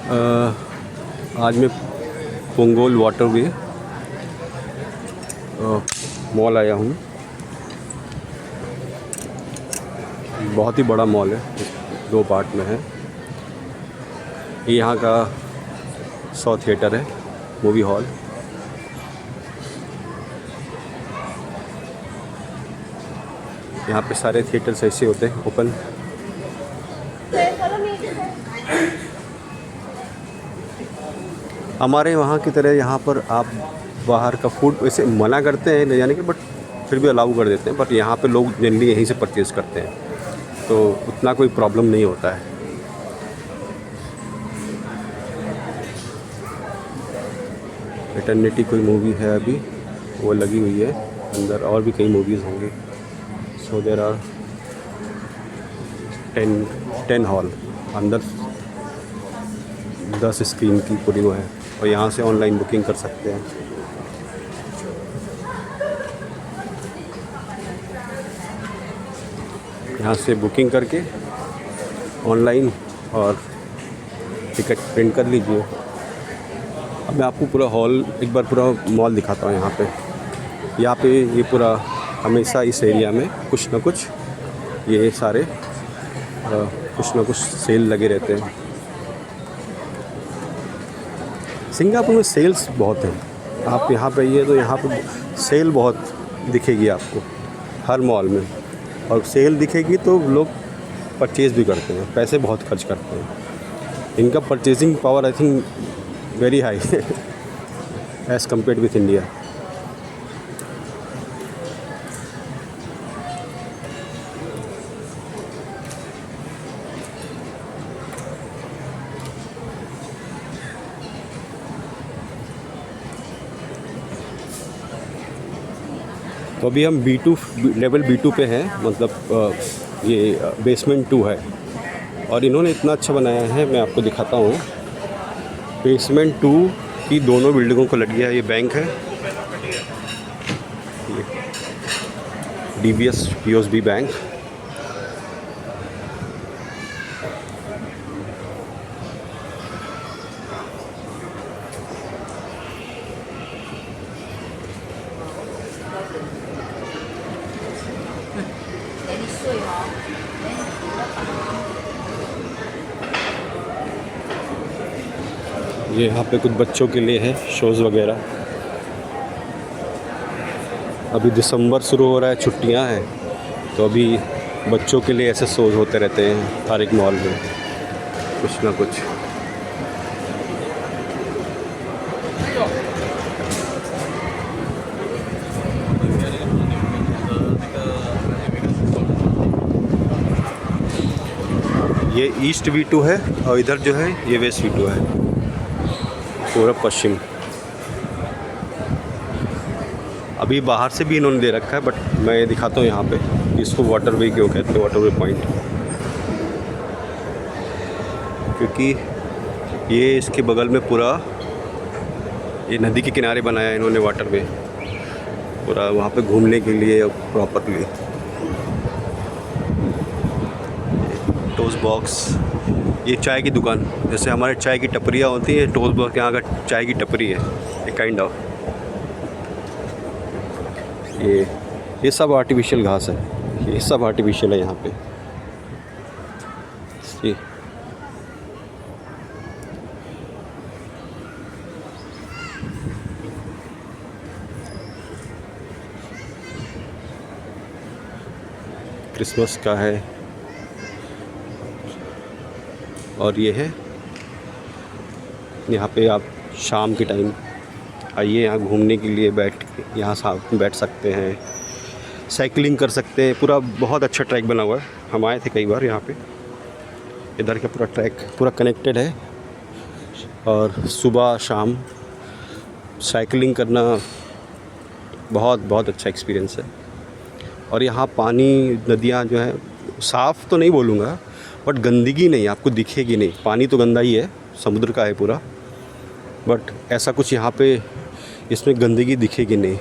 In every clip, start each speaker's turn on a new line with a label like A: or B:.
A: आज मैं पुंगोल waterway mall आया हूँ। बहुत ही बड़ा मॉल है, 2 पार्ट में है। ये यहाँ का 100 थिएटर है, मूवी हॉल। यहाँ पे सारे थिएटर्स ऐसे होते हैं ओपन। हमारे वहाँ की तरह यहाँ पर आप बाहर का फूड वैसे मना करते हैं ले जाने के, बट फिर भी अलाउ कर देते हैं। बट यहाँ पे लोग जनरली यहीं से परचेज़ करते हैं, तो उतना कोई प्रॉब्लम नहीं होता है। इटर्निटी कोई मूवी है अभी, वो लगी हुई है अंदर। और भी कई मूवीज़ होंगी। सो देयर आर 10 हॉल अंदर, 10 स्क्रीन की पूरी वो है। और यहाँ से ऑनलाइन बुकिंग कर सकते हैं। यहाँ से बुकिंग करके ऑनलाइन और टिकट प्रिंट कर लीजिए। अब मैं आपको पूरा हॉल एक बार पूरा मॉल दिखाता हूँ। यहाँ पे ये पूरा हमेशा इस एरिया में कुछ ना कुछ ये सारे कुछ ना कुछ सेल लगे रहते हैं। सिंगापुर में सेल्स बहुत हैं। आप यहाँ पे आइए तो यहाँ पे सेल बहुत दिखेगी आपको हर मॉल में। और सेल दिखेगी तो लोग परचेज़ भी करते हैं, पैसे बहुत खर्च करते हैं। इनका purchasing power I think very high as compared with India. तो अभी हम B2 लेवल B2 पे हैं, मतलब ये बेसमेंट 2 है। और इन्होंने इतना अच्छा बनाया है, मैं आपको दिखाता हूँ। बेसमेंट 2 की दोनों बिल्डिंगों को लग गया। ये बैंक है, DBS POSB बैंक। ये यहाँ पे कुछ बच्चों के लिए है शोज़ वगैरह। अभी दिसंबर शुरू हो रहा है, छुट्टियाँ हैं, तो अभी बच्चों के लिए ऐसे शोज़ होते रहते हैं हर एक मॉल में कुछ ना कुछ। ये ईस्ट V2 है और इधर जो है ये वेस्ट V2 है, पूरा पश्चिम। अभी बाहर से भी इन्होंने दे रखा है, बट मैं ये दिखाता हूँ यहाँ पे। इसको वाटरवे क्यों कहते हैं, वाटरवे पॉइंट, क्योंकि ये इसके बगल में पूरा ये नदी के किनारे बनाया है इन्होंने वाटरवे, पूरा वहाँ पे घूमने के लिए प्रॉपरली। टोस्ट बॉक्स, ये चाय की दुकान, जैसे हमारे चाय की टपरियाँ होती हैं, टोस्ट बॉक्स यहाँ का चाय की टपरी है एक काइंड ऑफ। ये सब आर्टिफिशियल घास है, ये सब आर्टिफिशियल है यहाँ पे। ये क्रिसमस का है। और ये है, यहाँ पे आप शाम के टाइम आइए, यहाँ घूमने के लिए यहाँ साथ में बैठ सकते हैं, साइकिलिंग कर सकते हैं। पूरा बहुत अच्छा ट्रैक बना हुआ है, हम आए थे कई बार यहाँ पे। इधर का पूरा ट्रैक पूरा कनेक्टेड है, और सुबह शाम साइकिलिंग करना बहुत अच्छा एक्सपीरियंस है। और यहाँ पानी, नदियाँ जो है, साफ़ तो नहीं बोलूँगा, बट गंदगी नहीं आपको दिखेगी नहीं। पानी तो गंदा ही है, समुद्र का है पूरा, बट ऐसा कुछ यहाँ पे इसमें गंदगी दिखेगी नहीं।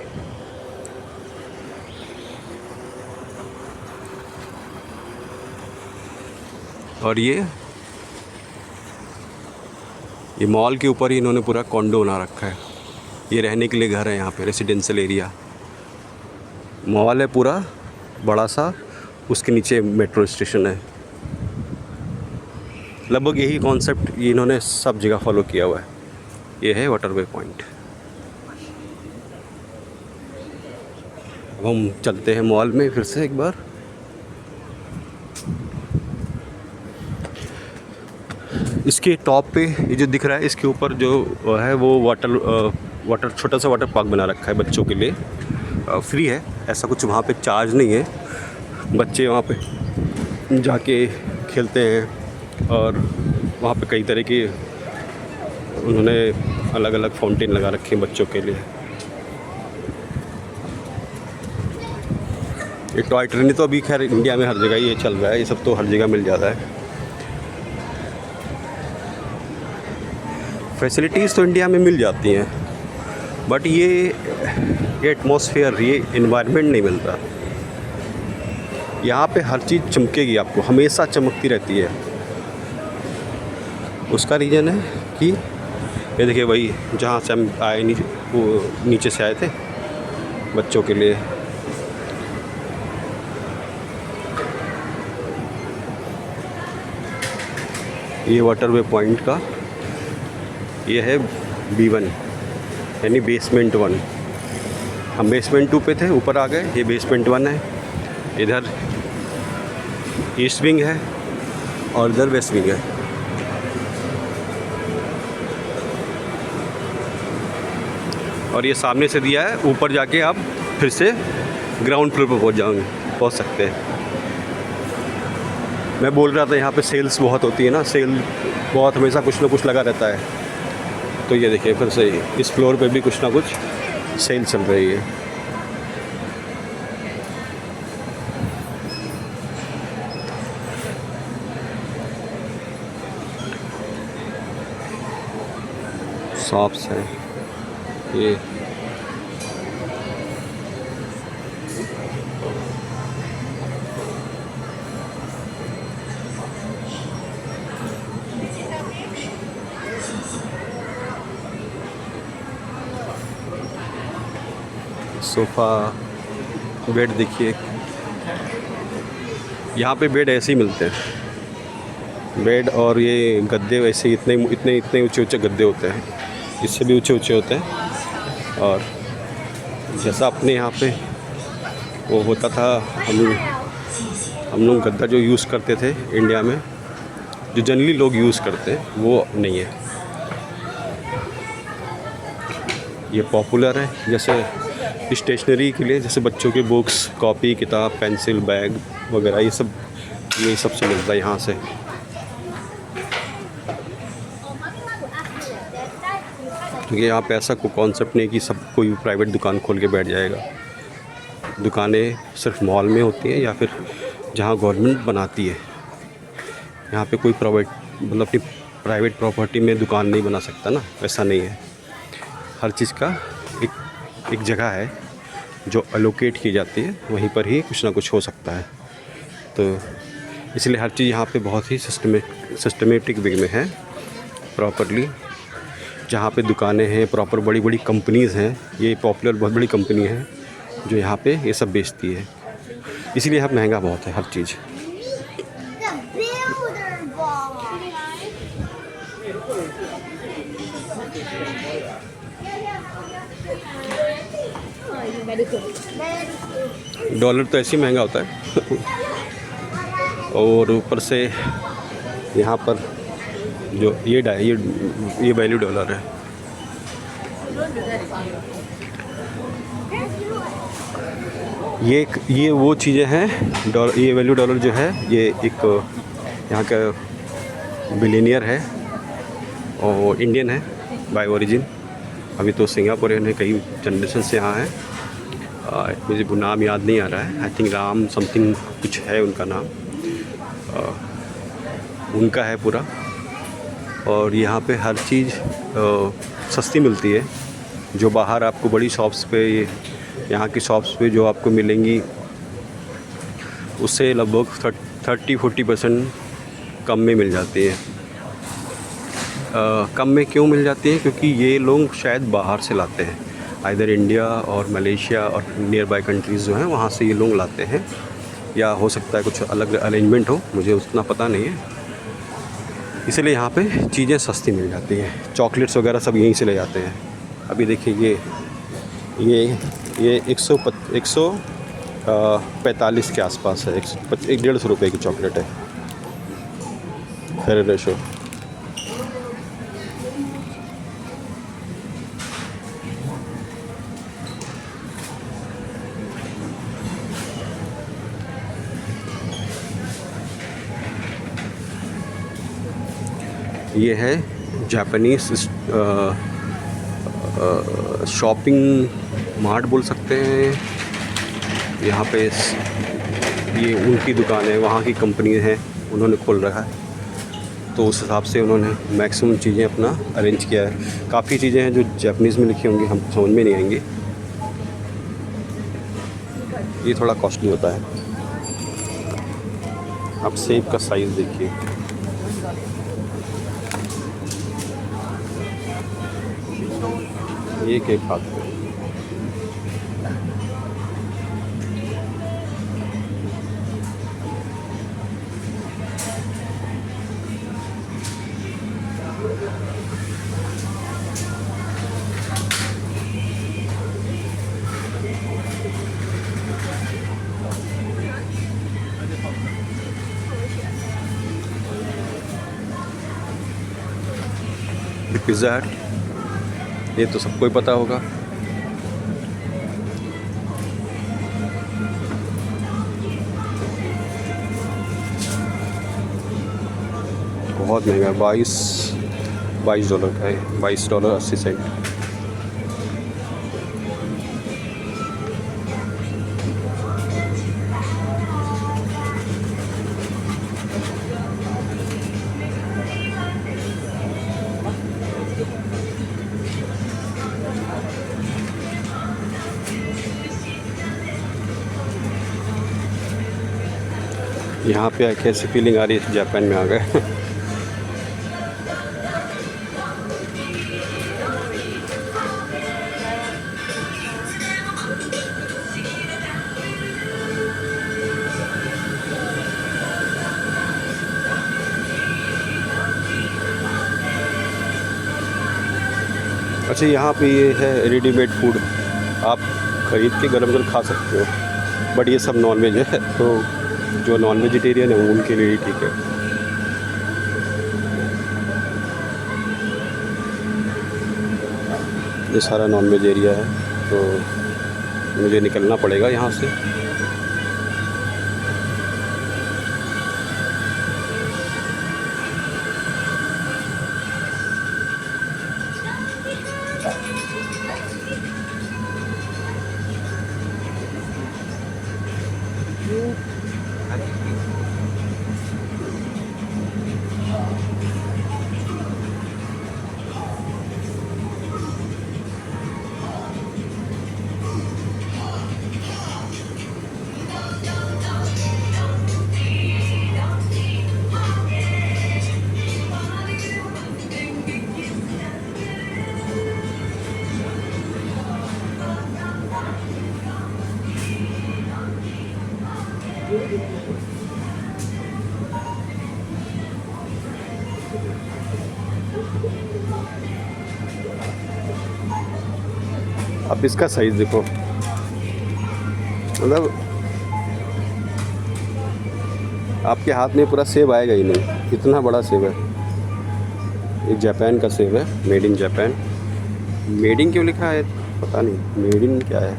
A: और ये ये मॉल के ऊपर ही इन्होंने पूरा कॉन्डो बना रखा है। ये रहने के लिए घर है यहाँ पे, रेसिडेंशियल एरिया। मॉल है पूरा बड़ा सा, उसके नीचे मेट्रो स्टेशन है। लगभग यही कॉन्सेप्ट ये इन्होंने सब जगह फॉलो किया हुआ है। ये है वाटरवे पॉइंट। अब हम चलते हैं मॉल में फिर से एक बार। इसके टॉप पे ये जो दिख रहा है, इसके ऊपर जो है वो वाटर छोटा सा वाटर पार्क बना रखा है बच्चों के लिए। फ्री है, ऐसा कुछ वहाँ पे चार्ज नहीं है। बच्चे वहाँ पे जाके खेलते हैं और वहाँ पे कई तरह के उन्होंने अलग अलग फाउंटेन लगा रखे हैं बच्चों के लिए। ये टॉय ट्रेन तो अभी खैर इंडिया में हर जगह ये चल रहा है, ये सब तो हर जगह मिल जाता है। फैसिलिटीज़ तो इंडिया में मिल जाती हैं, बट ये एटमॉस्फेयर, ये इन्वायरमेंट नहीं मिलता। यहाँ पे हर चीज़ चमकेगी, आपको हमेशा चमकती रहती है। उसका रीज़न है कि ये देखिए वही जहाँ से हम आए नीचे से आए थे बच्चों के लिए। ये वाटरवे पॉइंट का ये है B1 यानी बेसमेंट 1। हम बेसमेंट 2 पे थे, ऊपर आ गए। ये बेसमेंट 1 है। इधर ईस्ट विंग है और इधर वेस्ट विंग है। और ये सामने से दिया है, ऊपर जाके आप फिर से ग्राउंड फ्लोर पर पहुंच सकते हैं। मैं बोल रहा था यहाँ पे सेल्स बहुत होती है ना, सेल बहुत हमेशा कुछ ना कुछ लगा रहता है। तो ये देखिए फिर से इस फ्लोर पे भी कुछ ना कुछ सेल चल रही है। शॉप्स हैं ये। सोफ़ा, बेड देखिए, यहाँ पे बेड ऐसे ही मिलते हैं। बेड और ये गद्दे वैसे इतने ऊंचे ऊंचे गद्दे होते हैं, इससे भी ऊंचे ऊंचे होते हैं। और जैसा अपने यहाँ पे वो होता था, हम लोग गद्दा जो यूज़ करते थे इंडिया में, जो जनरली लोग यूज़ करते हैं, वो नहीं है। ये पॉपुलर है जैसे स्टेशनरी के लिए, जैसे बच्चों के बुक्स, कॉपी, किताब, पेंसिल, बैग वगैरह, ये सब से मिलता है यहाँ से। क्योंकि यहाँ पे ऐसा कोई कॉन्सेप्ट नहीं कि सब कोई प्राइवेट दुकान खोल के बैठ जाएगा। दुकानें सिर्फ मॉल में होती हैं या फिर जहाँ गवर्नमेंट बनाती है। यहाँ पे कोई मतलब अपनी प्राइवेट प्रॉपर्टी में दुकान नहीं बना सकता ना, वैसा नहीं है। हर चीज़ का एक जगह है जो एलोकेट की जाती है, वहीं पर ही कुछ ना कुछ हो सकता है। तो इसलिए हर चीज़ यहाँ पे बहुत ही सिस्टमेटिक वे में है, प्रॉपरली। जहाँ पे दुकानें हैं, प्रॉपर बड़ी बड़ी कंपनीज़ हैं, ये पॉपुलर बहुत बड़ी कंपनी है जो यहाँ पे ये सब बेचती है। इसीलिए यहाँ महंगा बहुत है हर चीज़। डॉलर तो ऐसे ही महंगा होता है और ऊपर से यहाँ पर जो ये वैल्यू डॉलर है। ये वो चीज़ें हैं डॉलर, ये वैल्यू डॉलर जो है, ये एक यहाँ का बिलियनियर है और इंडियन है बाय ओरिजिन। अभी तो सिंगापुरियन है, कई जनरेशन से यहाँ है। मुझे वो नाम याद नहीं आ रहा है, आई थिंक राम समथिंग कुछ है उनका नाम। उनका है पूरा। और यहाँ पे हर चीज़ सस्ती मिलती है। जो बाहर आपको बड़ी शॉप्स पे, यहाँ की शॉप्स पे जो आपको मिलेंगी उससे लगभग 30-40% कम में मिल जाती है। कम में क्यों मिल जाती हैं? क्योंकि ये लोग शायद बाहर से लाते हैं, आइदर इंडिया और मलेशिया और नियर बाय कंट्रीज़ जो हैं वहाँ से ये लोग लाते हैं, या हो सकता है कुछ अलग अरेंजमेंट हो, मुझे उतना पता नहीं है। इसलिए यहाँ पे चीज़ें सस्ती मिल जाती हैं। चॉकलेट्स वगैरह सब यहीं से ले जाते हैं। अभी देखिए ये 145 के आसपास है, 150 रुपये की चॉकलेट है, फेरेरो रोशर। ये है जापानीज़ शॉपिंग मार्ट बोल सकते हैं। यहाँ पे ये उनकी दुकान है, वहाँ की कंपनी है, उन्होंने खोल रखा है, तो उस हिसाब से उन्होंने मैक्सिमम चीज़ें अपना अरेंज किया है। काफ़ी चीज़ें हैं जो जापानीज़ में लिखी होंगी, हमको समझ में नहीं आएंगी। ये थोड़ा कॉस्टली होता है। आप सेब का साइज़ देखिए, एक हाथ पे। ये पिज़्ज़ा हट, ये तो सबको ही पता होगा। बहुत महंगा, $22 का है, $22.80। यहाँ पे आके ऐसी फीलिंग आ रही है जापान में आ गए। अच्छा, यहाँ पे ये है रेडीमेड फूड, आप ख़रीद के गरम गरम खा सकते हो, बट ये सब नॉन वेज है, तो जो नॉन वेजिटेरियन है उनके लिए ही ठीक है। ये सारा नॉन वेज एरिया है, तो मुझे निकलना पड़ेगा यहाँ से। अब इसका साइज़ देखो, मतलब आपके हाथ में पूरा सेब आएगा ही नहीं, इतना बड़ा सेब है। एक जापान का सेब है, made in Japan. Made in क्यों लिखा है पता नहीं, मेड इन क्या है,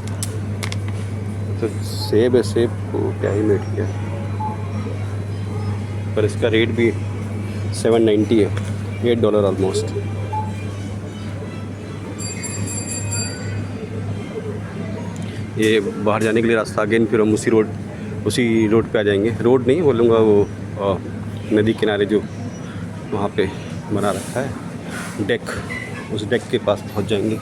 A: तो सेब है, सेब को क्या ही मेड किया है। पर इसका रेट भी 790 है, $8 ऑलमोस्ट। ये बाहर जाने के लिए रास्ता, अगेन फिर हम उसी रोड पे आ जाएंगे। रोड नहीं बोलूँगा, वो नदी किनारे जो वहाँ पे बना रखा है डेक, उस डेक के पास पहुँच जाएंगे।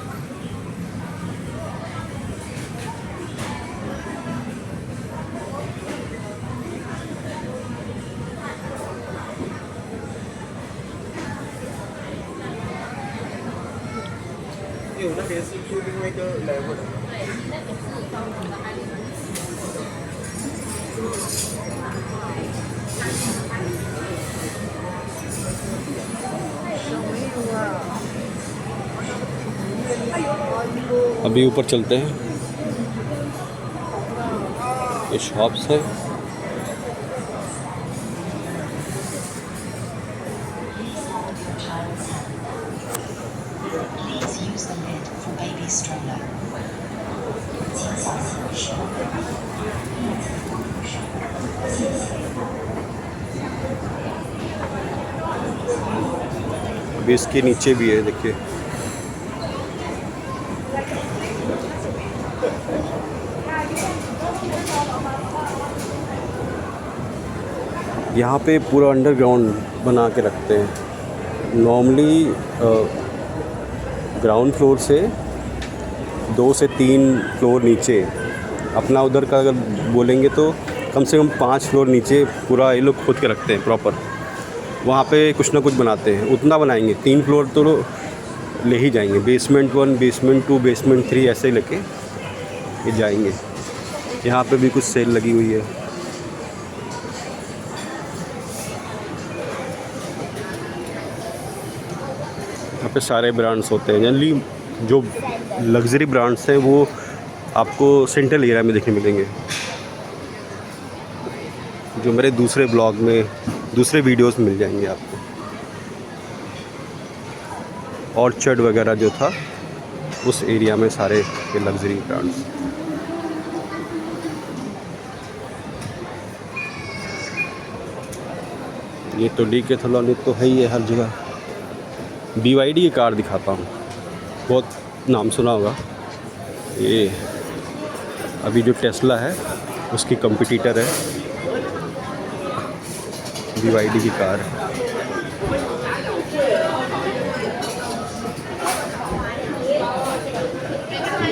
A: अभी ऊपर चलते हैं, ये शॉप्स है। अभी इसके नीचे भी है, देखिए। यहाँ पे पूरा अंडरग्राउंड बना के रखते हैं। नॉर्मली ग्राउंड फ्लोर से 2 से 3 फ्लोर नीचे, अपना उधर का अगर बोलेंगे तो कम से कम 5 फ्लोर नीचे पूरा ये लोग खोद के रखते हैं प्रॉपर। वहाँ पे कुछ ना कुछ बनाते हैं, उतना बनाएंगे 3 फ्लोर तो ले ही जाएंगे। बेसमेंट 1, बेसमेंट 2, बेसमेंट 3 ऐसे लेके ये जाएंगे। यहाँ पे भी कुछ सेल लगी हुई है। यहाँ पे सारे ब्रांड्स होते हैं। जनरली जो लग्जरी ब्रांड्स हैं वो आपको सेंट्रल एरिया में देखने मिलेंगे। जो मेरे दूसरे ब्लॉग में, दूसरे वीडियोस में मिल जाएंगे आपको। ऑर्चर्ड वगैरह जो था उस एरिया में सारे ये लग्जरी ब्रांड्स। ये तो डीकैथलॉन तो है ही है हर जगह। BYD की कार दिखाता हूँ, बहुत नाम सुना होगा। ये अभी जो टेस्ला है उसकी कंपटीटर है BYD की कार।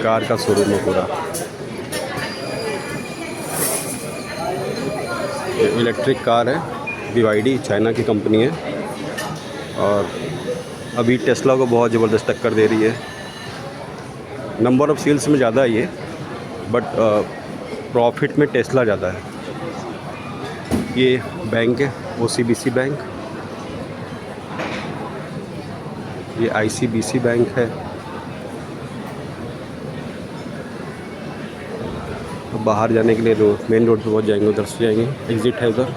A: कार का शोरूम है पूरा। इलेक्ट्रिक कार है, BYD चाइना की कंपनी है और अभी टेस्ला को बहुत ज़बरदस्त टक्कर दे रही है। नंबर ऑफ़ सेल्स में ज़्यादा है ये, बट प्रॉफिट में टेस्ला ज़्यादा है। ये बैंक है, OCBC बैंक। ये ICBC बैंक है। अब बाहर जाने के लिए मेन रोड पे पहुँच जाएंगे, उधर से जाएंगे, एग्ज़िट है उधर।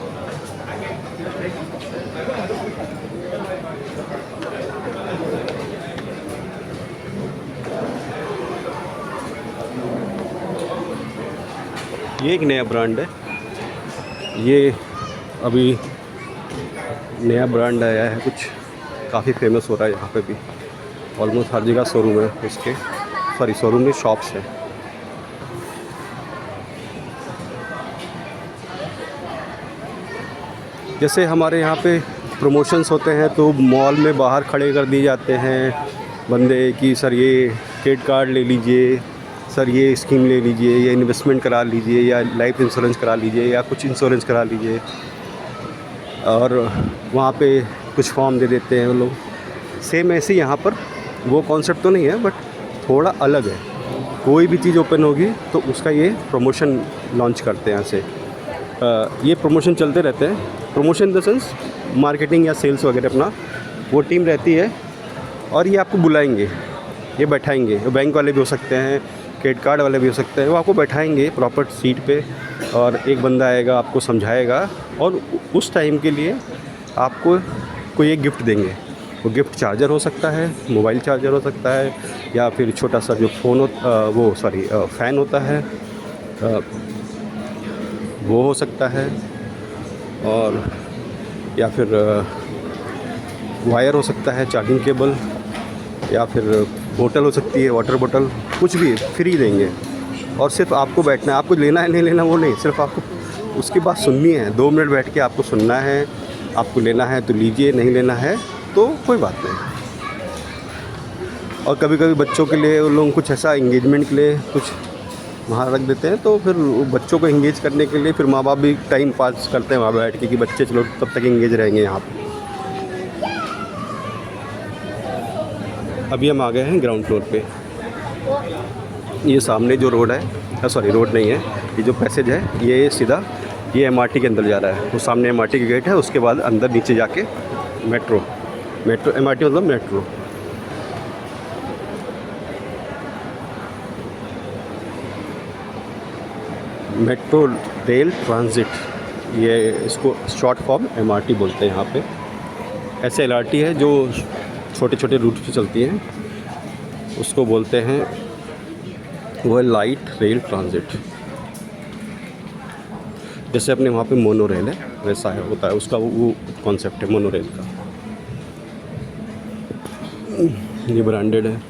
A: ये एक नया ब्रांड है, ये अभी नया ब्रांड आया है, कुछ काफ़ी फेमस हो रहा है यहाँ पे भी। ऑलमोस्ट हर जगह शोरूम है उसके, सॉरी शोरूम में शॉप्स है। जैसे हमारे यहाँ पे प्रमोशंस होते हैं तो मॉल में बाहर खड़े कर दिए जाते हैं बंदे कि सर ये क्रेडिट कार्ड ले लीजिए, सर ये स्कीम ले लीजिए, या इन्वेस्टमेंट करा लीजिए, या लाइफ इंश्योरेंस करा लीजिए, या कुछ इंश्योरेंस करा लीजिए। और वहाँ पे कुछ फॉर्म दे देते हैं वो लोग। सेम ऐसे यहाँ पर वो कॉन्सेप्ट तो नहीं है, बट थोड़ा अलग है। कोई भी चीज़ ओपन होगी तो उसका ये प्रमोशन लॉन्च करते हैं ऐसे। ये प्रमोशन चलते रहते हैं। Promotion in the sense marketing या सेल्स वगैरह अपना वो टीम रहती है और ये आपको बुलाएंगे, ये बैठाएंगे। बैंक वाले भी हो सकते हैं, क्रेडिट कार्ड वाले भी हो सकते हैं। वो आपको बैठाएंगे प्रॉपर सीट पे और एक बंदा आएगा, आपको समझाएगा और उस टाइम के लिए आपको कोई एक गिफ्ट देंगे। वो गिफ्ट चार्जर हो सकता है, मोबाइल चार्जर हो सकता है, या फिर छोटा सा जो फ़ैन होता है वो हो सकता है, और या फिर वायर हो सकता है, चार्जिंग केबल, या फिर बोतल हो सकती है, वाटर बोतल, कुछ भी फ्री देंगे। और सिर्फ आपको बैठना है, आपको लेना है नहीं लेना वो नहीं, सिर्फ आपको उसकी बात सुननी है। 2 मिनट बैठ के आपको सुनना है। आपको लेना है तो लीजिए, नहीं लेना है तो कोई बात नहीं। और कभी कभी बच्चों के लिए उन लोग कुछ ऐसा इंगेजमेंट के लिए कुछ वहाँ रख देते हैं, तो फिर बच्चों को इंगेज करने के लिए फिर माँ बाप भी टाइम पास करते हैं वहाँ बैठ के कि बच्चे चलो तब तक इंगेज रहेंगे यहाँ पे। अभी हम आ गए हैं ग्राउंड फ्लोर पे। ये सामने जो रोड है, सॉरी रोड नहीं है, ये जो पैसेज है ये सीधा ये एमआरटी के अंदर जा रहा है। वो सामने एमआरटी की गेट है, उसके बाद अंदर नीचे जाके मेट्रो एमआरटी मतलब मेट्रो। मेट्रो रेल ट्रांजिट, ये इसको शॉर्ट फॉर्म एमआरटी बोलते हैं यहाँ पे। ऐसे एलआरटी है जो छोटे छोटे रूट पे चलती हैं, उसको बोलते हैं वो लाइट रेल ट्रांजिट। जैसे अपने वहाँ पे मोनो रेल है, वैसा है होता है उसका वो कॉन्सेप्ट है मोनो रेल का। ये ब्रांडेड है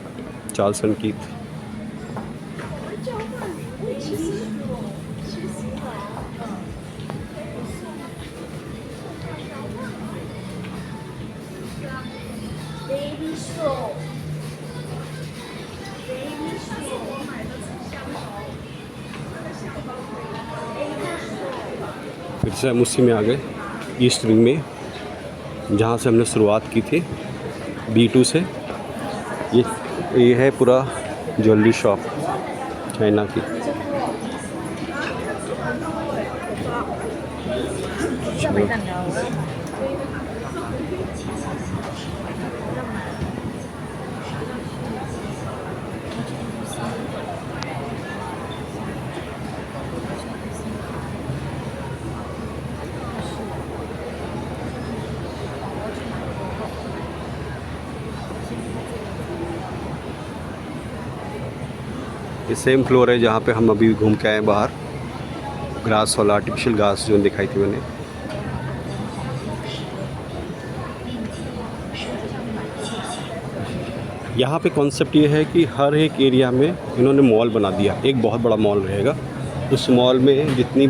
A: चार्ल्स एंड कीथ। फिर से हम उसी में आ गए, ईस्ट विंग में, जहाँ से हमने शुरुआत की थी B2 से। ये है पूरा ज्वेलरी शॉप चाइना की। ये सेम फ्लोर है जहाँ पे हम अभी घूम के आए बाहर, ग्रास वाला आर्टिफिशियल घास जो दिखाई थी मैंने। यहाँ पे कॉन्सेप्ट ये है कि हर एक एरिया में इन्होंने मॉल बना दिया, एक बहुत बड़ा मॉल रहेगा। उस मॉल में जितनी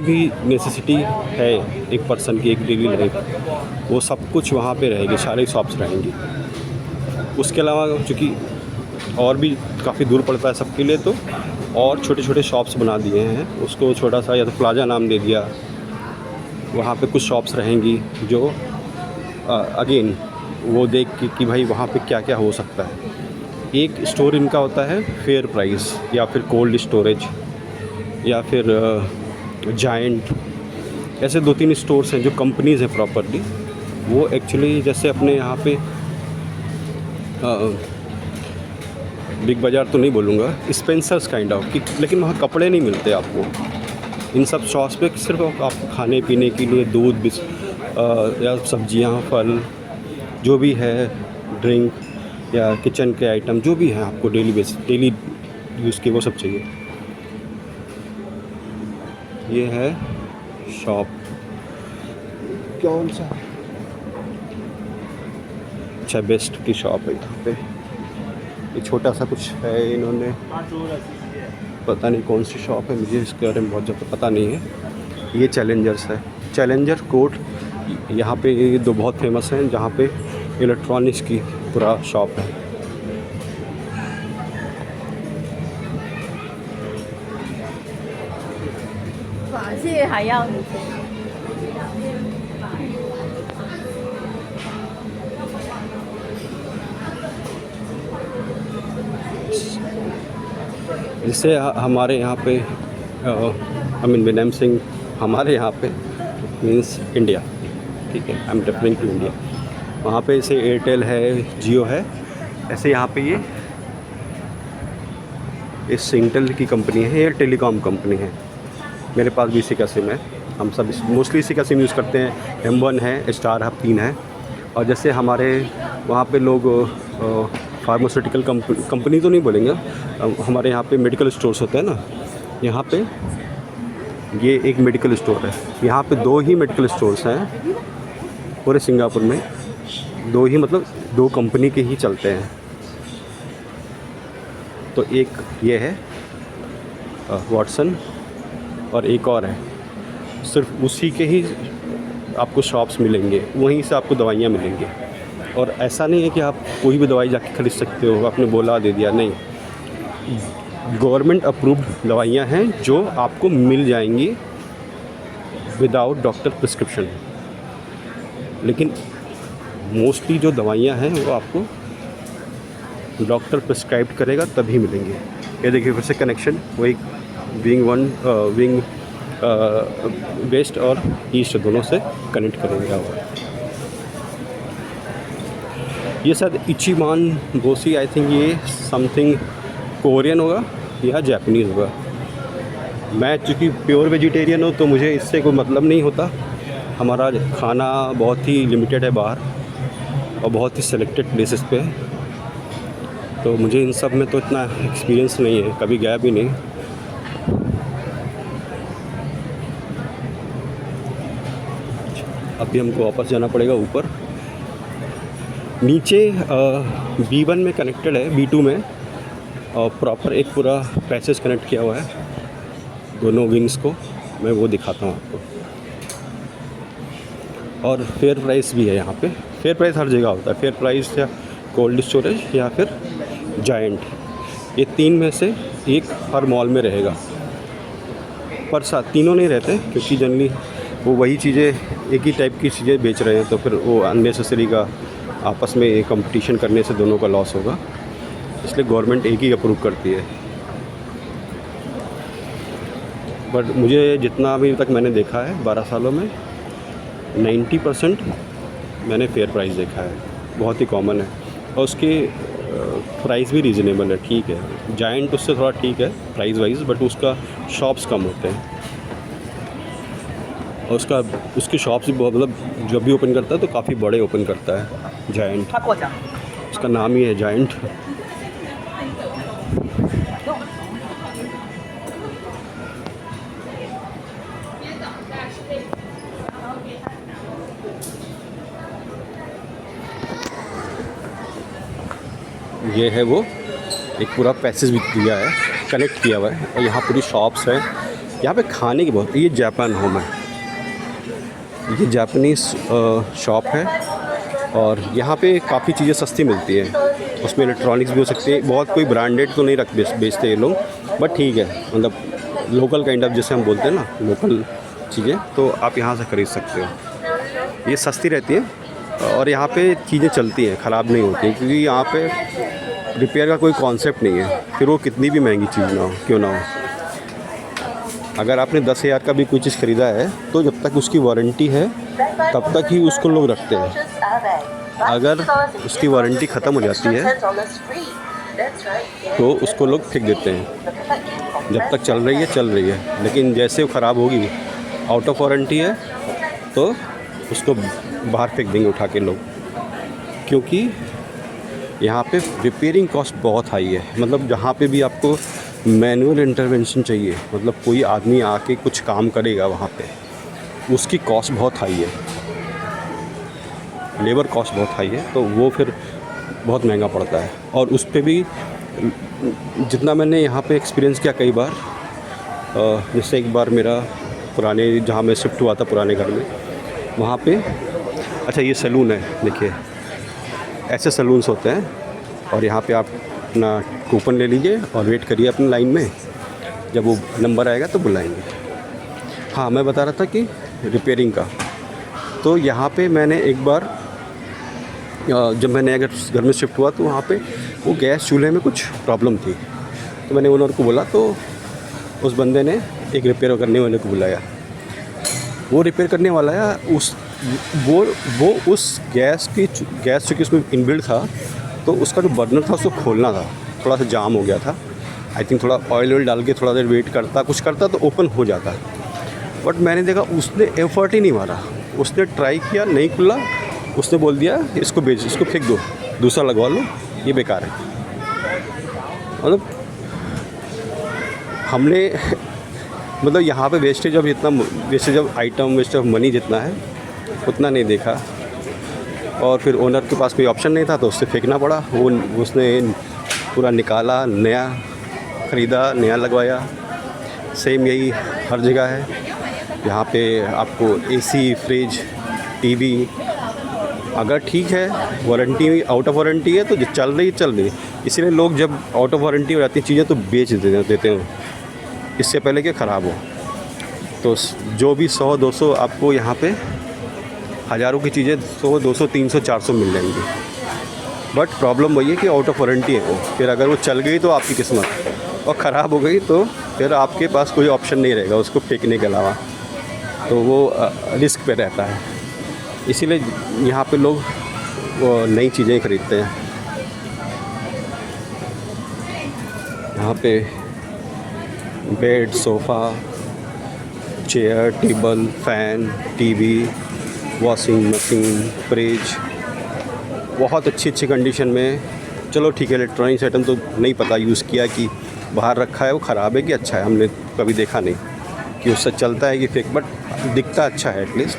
A: भी नेसेसिटी है एक पर्सन की, एक डेली लाइफ, वो सब कुछ वहाँ पे रहेगी, सारे शॉप्स रहेंगी। उसके अलावा चूँकि और भी काफ़ी दूर पड़ता है सबके लिए, तो और छोटे छोटे शॉप्स बना दिए हैं, उसको छोटा सा या तो प्लाजा नाम दे दिया। वहाँ पे कुछ शॉप्स रहेंगी जो अगेन वो देख के कि भाई वहाँ पे क्या क्या हो सकता है। एक स्टोर इनका होता है फेयर प्राइस, या फिर कोल्ड स्टोरेज, या फिर जायंट। ऐसे 2-3 स्टोर्स हैं जो कंपनीज़ हैं प्रॉपरली। वो एक्चुअली जैसे अपने यहाँ पे बिग बाज़ार तो नहीं बोलूँगा, स्पेंसर्स काइंड ऑफ कि, लेकिन वहाँ कपड़े नहीं मिलते आपको। इन सब शॉप्स पे सिर्फ आपको खाने पीने के लिए दूध या सब्जियाँ, फल, जो भी है, ड्रिंक या किचन के आइटम जो भी हैं आपको डेली यूज़ के, वो सब चाहिए। ये है शॉप, कौन सा अच्छा बेस्ट की शॉप है यहाँ पे। ये छोटा सा कुछ है, इन्होंने पता नहीं कौन सी शॉप है, मुझे इसके बारे में बहुत ज़्यादा पता नहीं है। ये चैलेंजर्स है, चैलेंजर कोर्ट। यहाँ पे ये 2 बहुत फेमस हैं जहाँ पे इलेक्ट्रॉनिक्स की पूरा शॉप है। जिससे हमारे यहाँ पे विनम सिंह हमारे यहाँ पे मीन्स इंडिया, ठीक है, I am referring to India. वहाँ पे जैसे एयरटेल है, जियो है, ऐसे यहाँ पे ये सिंगटेल की कंपनी है, एयर टेलीकॉम कंपनी है। मेरे पास भी इसी का सिम है, हम सब मोस्टली इसी का सिम यूज़ करते हैं। M1 है, स्टार हब 3 है। और जैसे हमारे वहाँ पे लोग फार्मास्यूटिकल कंपनी तो नहीं बोलेंगे, हमारे यहाँ पे मेडिकल स्टोर्स होते हैं ना, यहाँ पे ये एक मेडिकल स्टोर है। यहाँ पे 2 ही मेडिकल स्टोर्स हैं पूरे सिंगापुर में, 2 ही, मतलब 2 कंपनी के ही चलते हैं। तो एक ये है वॉटसन, और एक और है, सिर्फ उसी के ही आपको शॉप्स मिलेंगे, वहीं से आपको दवाइयाँ मिलेंगी। और ऐसा नहीं है कि आप कोई भी दवाई जाके खरीद सकते हो, आपने बोला दे दिया, नहीं। गवर्नमेंट अप्रूव्ड दवाइयाँ हैं जो आपको मिल जाएंगी विदाउट डॉक्टर प्रिस्क्रिप्शन। लेकिन मोस्टली जो दवाइयाँ हैं वो आपको डॉक्टर प्रिस्क्राइब करेगा तभी मिलेंगे। ये देखिए फिर से कनेक्शन, वही विंग वेस्ट और ईस्ट दोनों से कनेक्ट करेंगे। हुआ ये शायद इचिमान बोसी, आई थिंक ये समथिंग कोरियन होगा या जापानीज़ होगा। मैं चूँकि प्योर वेजिटेरियन हूँ तो मुझे इससे कोई मतलब नहीं होता। हमारा खाना बहुत ही लिमिटेड है बाहर और बहुत ही सेलेक्टेड प्लेसेस पे है, तो मुझे इन सब में तो इतना एक्सपीरियंस नहीं है, कभी गया भी नहीं। अभी हमको वापस जाना पड़ेगा ऊपर। नीचे B1 में कनेक्टेड है, B2 में और प्रॉपर एक पूरा पैसेज कनेक्ट किया हुआ है दोनों विंग्स को। मैं वो दिखाता हूँ आपको। और फेयर प्राइस भी है यहाँ पे। फेयर प्राइस हर जगह होता है, फेयर प्राइस या कोल्ड स्टोरेज या फिर जायंट, ये तीन में से एक हर मॉल में रहेगा। पर साथ तीनों नहीं रहते क्योंकि जनरली वो वही चीज़ें एक ही टाइप की चीज़ें बेच रहे हैं, तो फिर वो अननेसेसरी का आपस में कंपटीशन करने से दोनों का लॉस होगा, इसलिए गवर्नमेंट एक ही अप्रूव करती है। बट मुझे जितना अभी तक मैंने देखा है 12 सालों में 90% मैंने फेयर प्राइस देखा है, बहुत ही कॉमन है और उसके प्राइस भी रीज़नेबल है, ठीक है। जायंट उससे थोड़ा ठीक है प्राइस वाइज, बट उसका शॉप्स कम होते हैं और उसकी शॉप्स भी बहुत, मतलब जब भी ओपन करता है तो काफ़ी बड़े ओपन करता है जायंट, उसका नाम ही है जायंट। ये है वो एक पूरा पैसेज भी दिया है, कनेक्ट किया हुआ है और यहाँ पूरी शॉप्स हैं। यहाँ पे खाने की बहुत, ये जापान होम है, ये जापानीज़ शॉप है और यहाँ पे काफ़ी चीज़ें सस्ती मिलती हैं। उसमें इलेक्ट्रॉनिक्स भी हो सकती है, बहुत कोई ब्रांडेड तो नहीं बेचते ये लोग, बट ठीक है, मतलब लोकल काइंड ऑफ जैसे हम बोलते हैं ना, लोकल चीज़ें तो आप यहाँ से ख़रीद सकते हो। ये सस्ती रहती है और यहाँ पे चीज़ें चलती हैं, ख़राब नहीं होती, क्योंकि यहाँ पे रिपेयर का कोई कॉन्सेप्ट नहीं है, फिर वो कितनी भी महंगी चीज़ ना हो क्यों ना हो। अगर आपने 10,000 का भी कोई चीज़ ख़रीदा है तो जब तक उसकी वारंटी है तब तक ही उसको लोग रखते हैं। अगर उसकी वारंटी ख़त्म हो जाती है तो उसको लोग फेंक देते हैं। जब तक चल रही है, लेकिन जैसे वो ख़राब होगी, आउट ऑफ वारंटी है, तो उसको बाहर फेंक देंगे उठा के लोग, क्योंकि यहाँ पे रिपेयरिंग कॉस्ट बहुत हाई है। मतलब जहाँ पे भी आपको मैनुअल इंटरवेंशन चाहिए, मतलब कोई आदमी आके कुछ काम करेगा वहाँ पे, उसकी कॉस्ट बहुत हाई है, लेबर कॉस्ट बहुत हाई है, तो वो फिर बहुत महंगा पड़ता है। और उस पे भी जितना मैंने यहाँ पे एक्सपीरियंस किया कई बार, जैसे एक बार मेरा पुराने जहाँ मैं शिफ्ट हुआ था पुराने घर में, वहाँ पे अच्छा ये सैलून है, देखिए ऐसे सैलून्स होते हैं और यहाँ पे आप अपना कूपन ले लीजिए और वेट करिए अपनी लाइन में, जब वो नंबर आएगा तो बुलाएंगे। हाँ, मैं बता रहा था कि रिपेयरिंग का, तो यहाँ पे मैंने एक बार जब मैं नया घर में शिफ्ट हुआ तो वहाँ पे वो गैस चूल्हे में कुछ प्रॉब्लम थी, तो मैंने ओनर को बोला, तो उस बंदे ने एक रिपेयर करने वाले को बुलाया। वो रिपेयर करने वाला है, वो उस गैस चूँकि उसमें इनबिल्ट था, तो उसका जो बर्नर था उसको खोलना था, थोड़ा सा जाम हो गया था। आई थिंक थोड़ा ऑयल डाल के थोड़ा देर वेट करता, कुछ करता तो ओपन हो जाता। बट मैंने देखा उसने एफर्ट ही नहीं मारा, उसने ट्राई किया, नहीं खुला, उसने बोल दिया इसको फेंक दो, दूसरा लगवा लो, ये बेकार है। मतलब हमने मतलब यहाँ पे wastage of item, wastage of money जितना है उतना नहीं देखा। और फिर ओनर के पास कोई ऑप्शन नहीं था तो उससे फेंकना पड़ा। उसने पूरा निकाला, नया ख़रीदा, नया लगवाया। सेम यही हर जगह है। यहाँ पे आपको एसी, फ्रिज, टीवी अगर ठीक है, वारंटी आउट ऑफ वारंटी है तो जो चल रही, इसीलिए लोग जब आउट ऑफ वारंटी हो जाती चीज़ें तो बेच देते हैं, इससे पहले कि ख़राब हो। तो जो भी 100-200 आपको यहाँ पे हज़ारों की चीज़ें 100, 200, 300, 400 मिल जाएंगी। बट प्रॉब्लम वही है कि आउट ऑफ वारंटी है वो, फिर अगर वो चल गई तो आपकी किस्मत, और ख़राब हो गई तो फिर आपके पास कोई ऑप्शन नहीं रहेगा उसको फेंकने के अलावा, तो वो रिस्क पे रहता है। इसीलिए यहाँ पे लोग वो नई चीज़ें ख़रीदते हैं। यहाँ पे bed, sofa, chair, table, fan, TV, washing machine, fridge, बहुत अच्छी कंडीशन में। चलो ठीक है, इलेक्ट्रॉनिक्स आइटम तो नहीं पता यूज़ किया कि बाहर रखा है वो ख़राब है कि अच्छा है, हमने कभी देखा नहीं कि उससे चलता है कि फेंक, बट दिखता अच्छा है एटलीस्ट।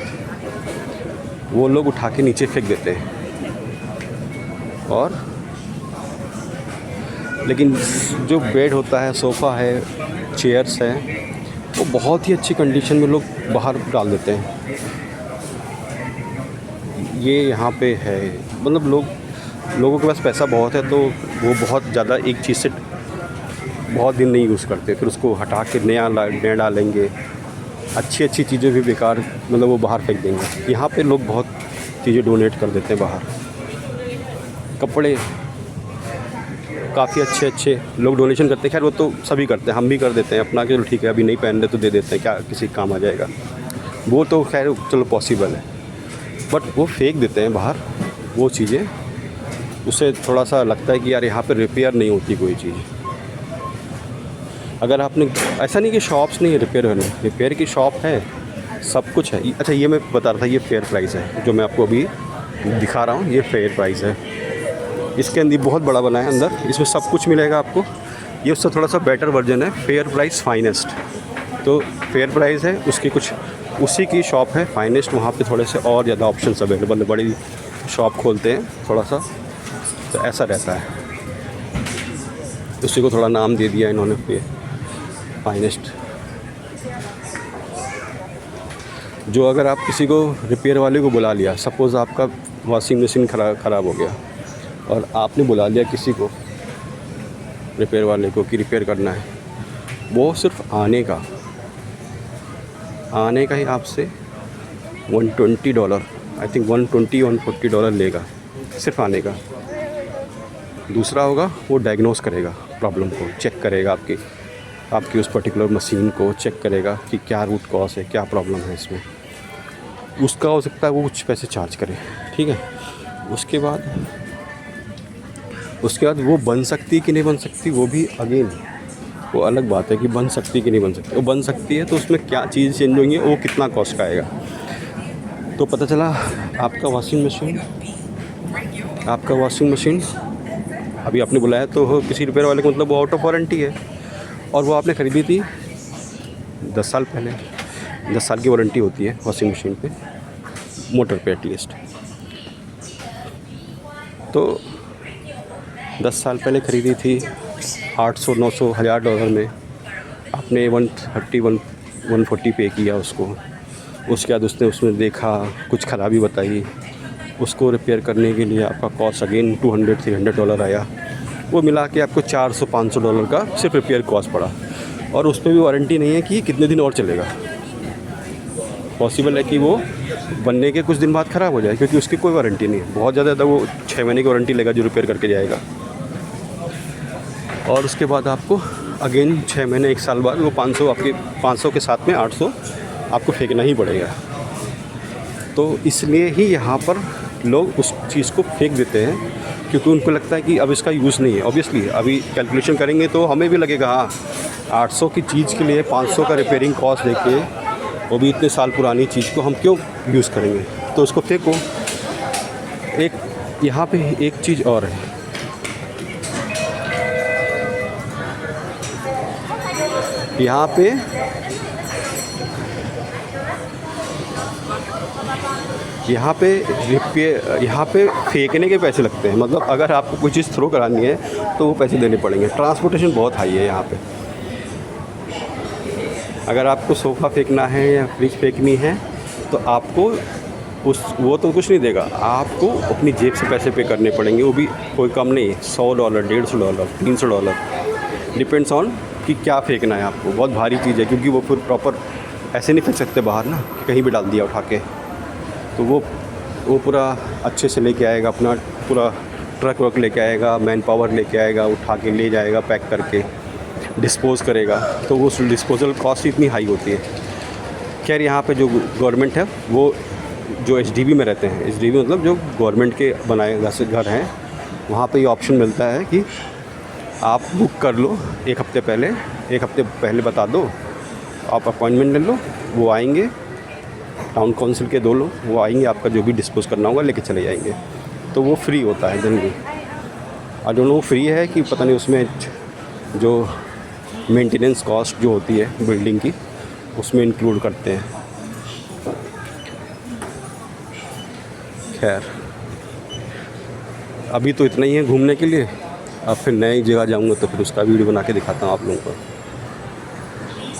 A: वो लोग उठा के नीचे फेंक देते हैं। और लेकिन जो बेड होता है, सोफ़ा है, चेयर्स हैं, वो बहुत ही अच्छी कंडीशन में लोग बाहर डाल देते हैं। ये यहाँ पे है, मतलब लोगों के पास पैसा बहुत है तो वो बहुत ज़्यादा एक चीज़ से बहुत दिन नहीं यूज़ करते, फिर उसको हटा के नया डालेंगे। अच्छी चीज़ें भी बेकार, मतलब वो बाहर फेंक देंगे। यहाँ पे लोग बहुत चीज़ें डोनेट कर देते हैं बाहर। कपड़े काफ़ी अच्छे लोग डोनेशन करते हैं। खैर वो तो सभी करते हैं, हम भी कर देते हैं अपना, कि चलो ठीक है अभी नहीं पहन रहे तो दे देते हैं, क्या किसी काम आ जाएगा, वो तो खैर चलो पॉसिबल है। बट वो फेंक देते हैं बाहर वो चीज़ें, उससे थोड़ा सा लगता है कि यार यहाँ पे रिपेयर नहीं होती कोई चीज़। अगर आपने, ऐसा नहीं कि शॉप्स नहीं है रिपेयर की शॉप है, सब कुछ है। अच्छा ये मैं बता रहा था, ये फेयर प्राइस है जो मैं आपको अभी दिखा रहा हूँ, ये फेयर प्राइस है। इसके अंदर बहुत बड़ा बना है अंदर, इसमें सब कुछ मिलेगा आपको। ये उससे थोड़ा सा बेटर वर्जन है, फेयर प्राइस फाइनेस्ट। तो फेयर प्राइस है, उसकी कुछ उसी की शॉप है फाइनेस्ट, वहाँ पे थोड़े से और ज़्यादा ऑप्शंस अवेलेबल है। बड़ी शॉप खोलते हैं थोड़ा सा, तो ऐसा रहता है। उसी को थोड़ा नाम दे दिया इन्होंने, पे फाइनेस्ट। जो अगर आप किसी को रिपेयर वाले को बुला लिया, सपोज़ आपका वॉशिंग मशीन ख़राब हो गया और आपने बुला लिया किसी को रिपेयर वाले को कि रिपेयर करना है, वो सिर्फ आने का ही आपसे $120, आई थिंक $140 लेगा सिर्फ आने का। दूसरा होगा वो डायग्नोस करेगा प्रॉब्लम को, चेक करेगा आपकी उस पर्टिकुलर मशीन को चेक करेगा कि क्या रूट कॉज है, क्या प्रॉब्लम है इसमें। उसका हो सकता है वो कुछ पैसे चार्ज करे, ठीक है। उसके बाद वो बन सकती कि नहीं बन सकती, वो भी अगेन वो अलग बात है कि बन सकती कि नहीं बन सकती। वो बन सकती है तो उसमें क्या चीज़ चेंज होंगी, वो कितना कॉस्ट का आएगा। तो पता चला आपका वॉशिंग मशीन अभी आपने बुलाया तो किसी रिपेयर वाले को, मतलब वो आउट ऑफ वारंटी है और वो आपने ख़रीदी थी 10 साल पहले। 10 साल की वारंटी होती है वॉशिंग मशीन पे, मोटर पे एटलीस्ट। तो 10 साल पहले ख़रीदी थी, 800, 900, $1000 में। आपने 140 पे किया उसको। उसके बाद उसने उसमें देखा, कुछ ख़राबी बताई, उसको रिपेयर करने के लिए आपका कॉस्ट अगेन $200-300 आया। वो मिला के आपको $400-500 का सिर्फ रिपेयर कॉस्ट पड़ा, और उस पर भी वारंटी नहीं है कि कितने दिन और चलेगा। पॉसिबल है कि वो बनने के कुछ दिन बाद ख़राब हो जाए, क्योंकि उसकी कोई वारंटी नहीं है। बहुत ज़्यादा वो 6 महीने की वारंटी लेगा जो रिपेयर करके जाएगा, और उसके बाद आपको अगेन 6 महीने 1 साल बाद वो 500 के साथ में 800 आपको फेंकना ही पड़ेगा। तो इसलिए ही यहाँ पर लोग उस चीज़ को फेंक देते हैं, क्योंकि उनको लगता है कि अब इसका यूज़ नहीं है। ऑब्वियसली अभी कैलकुलेशन करेंगे तो हमें भी लगेगा, हाँ 800 की चीज़ के लिए 500 का रिपेयरिंग कॉस्ट देके, वो भी इतने साल पुरानी चीज़ को हम क्यों यूज़ करेंगे, तो उसको फेंको। यहाँ पे एक चीज़ और है, यहाँ पे फेंकने के पैसे लगते हैं। मतलब अगर आपको कोई चीज़ थ्रो करानी है तो वो पैसे देने पड़ेंगे। ट्रांसपोर्टेशन बहुत हाई है यहाँ पे। अगर आपको सोफ़ा फेंकना है या फ्रिज फेंकनी है तो आपको वो तो कुछ नहीं देगा, आपको अपनी जेब से पैसे पे करने पड़ेंगे। वो भी कोई कम नहीं, $100, $150, $300, डिपेंड्स ऑन कि क्या फेंकना है आपको। बहुत भारी चीज़ है, क्योंकि वो फिर प्रॉपर ऐसे नहीं फेंक सकते बाहर ना, कहीं भी डाल दिया उठा के। तो वो पूरा अच्छे से लेके आएगा, अपना पूरा ट्रक वर्क लेके आएगा, मैन पावर लेके आएगा, उठा के ले जाएगा, पैक करके डिस्पोज़ करेगा, तो वो डिस्पोजल कॉस्ट इतनी हाई होती है। खैर यहाँ पे जो गवर्नमेंट है वो जो एचडीबी में रहते हैं, एचडीबी मतलब जो गवर्नमेंट के बनाए घर हैं, वहाँ पे ये ऑप्शन मिलता है कि आप बुक कर लो एक हफ़्ते पहले बता दो, आप अपॉइंटमेंट ले लो, वो आएंगे, टाउन काउंसिल के 2 लोग वो आएंगे, आपका जो भी डिस्पोज़ करना होगा लेके चले जाएंगे। तो वो फ्री होता है generally. I don't know free है कि पता नहीं, उसमें जो मेंटेनेंस कॉस्ट जो होती है बिल्डिंग की उसमें इंक्लूड करते हैं। खैर अभी तो इतना ही है घूमने के लिए। अब फिर नई जगह जाऊंगा तो फिर उसका वीडियो बना के दिखाता हूँ आप लोगों को।